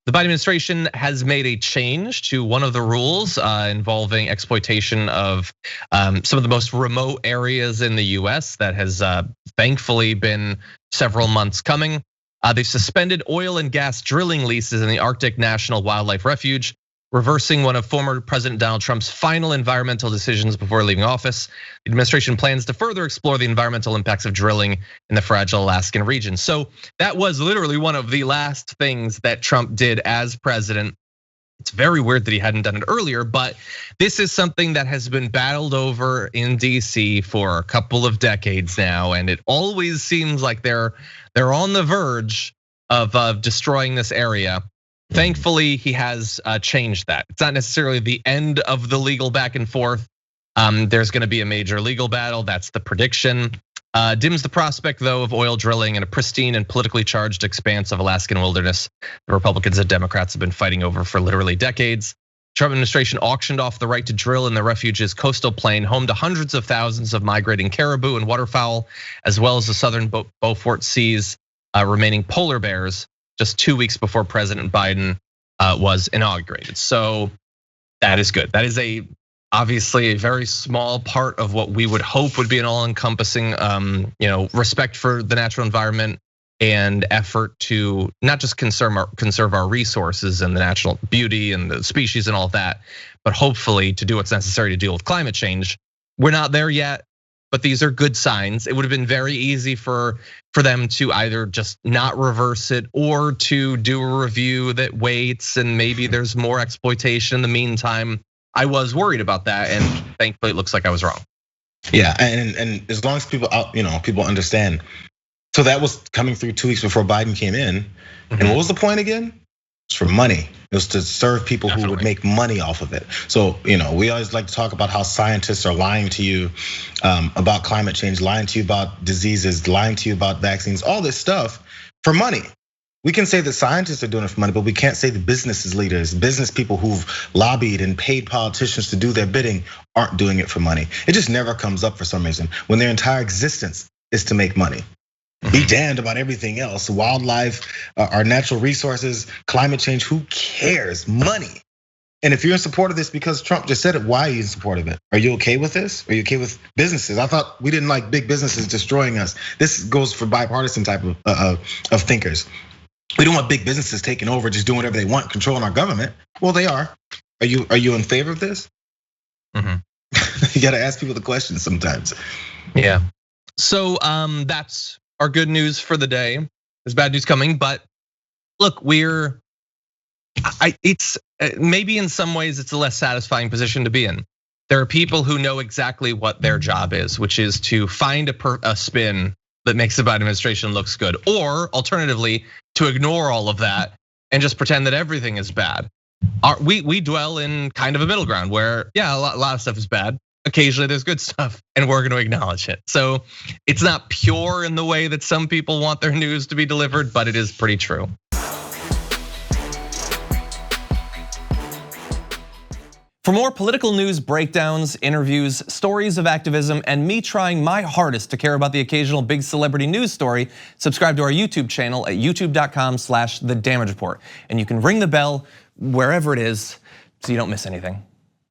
The Biden administration has made a change to one of the rules involving exploitation of some of the most remote areas in the US that has thankfully been several months coming. They've suspended oil and gas drilling leases in the Arctic National Wildlife Refuge, reversing one of former President Donald Trump's final environmental decisions before leaving office. The administration plans to further explore the environmental impacts of drilling in the fragile Alaskan region. So that was literally one of the last things that Trump did as president. It's very weird that he hadn't done it earlier, but this is something that has been battled over in DC for a couple of decades now, and it always seems like they're on the verge of destroying this area. Thankfully, he has changed that. It's not necessarily the end of the legal back and forth. There's gonna be a major legal battle, that's the prediction. Dims the prospect though of oil drilling in a pristine and politically charged expanse of Alaskan wilderness. The Republicans and Democrats have been fighting over for literally decades. Trump administration auctioned off the right to drill in the refuge's coastal plain, home to hundreds of thousands of migrating caribou and waterfowl, as well as the southern Beaufort Sea's remaining polar bears, just 2 weeks before President Biden was inaugurated. So that is good. That is obviously a very small part of what we would hope would be an all-encompassing respect for the natural environment and effort to not just conserve our resources and the natural beauty and the species and all of that, but hopefully to do what's necessary to deal with climate change. We're not there yet, but these are good signs. It would have been very easy for them to either just not reverse it or to do a review that waits and maybe there's more exploitation in the meantime. I was worried about that, and thankfully it looks like I was wrong. Yeah, and as long as people understand. So that was coming through 2 weeks before Biden came in, and what was the point again? It's for money. It was to serve people who would make money off of it. So we always like to talk about how scientists are lying to you about climate change, lying to you about diseases, lying to you about vaccines, all this stuff for money. We can say the scientists are doing it for money, but we can't say the business leaders, business people who've lobbied and paid politicians to do their bidding aren't doing it for money. It just never comes up for some reason when their entire existence is to make money. Be damned about everything else, wildlife, our natural resources, climate change, who cares? Money. And if you're in support of this because Trump just said it, why are you in support of it? Are you okay with this? Are you okay with businesses? I thought we didn't like big businesses destroying us. This goes for bipartisan type of thinkers. We don't want big businesses taking over, just doing whatever they want, controlling our government. Well, they are. Are you in favor of this? You gotta ask people the questions sometimes. Yeah. So that's our good news for the day. There's bad news coming, but look, it's maybe in some ways it's a less satisfying position to be in. There are people who know exactly what their job is, which is to find a spin that makes the Biden administration looks good, or alternatively, to ignore all of that and just pretend that everything is bad. We dwell in kind of a middle ground where, yeah, a lot of stuff is bad. Occasionally there's good stuff and we're gonna acknowledge it. So it's not pure in the way that some people want their news to be delivered, but it is pretty true. For more political news breakdowns, interviews, stories of activism, and me trying my hardest to care about the occasional big celebrity news story, subscribe to our YouTube channel at youtube.com/The Damage Report. And you can ring the bell wherever it is so you don't miss anything.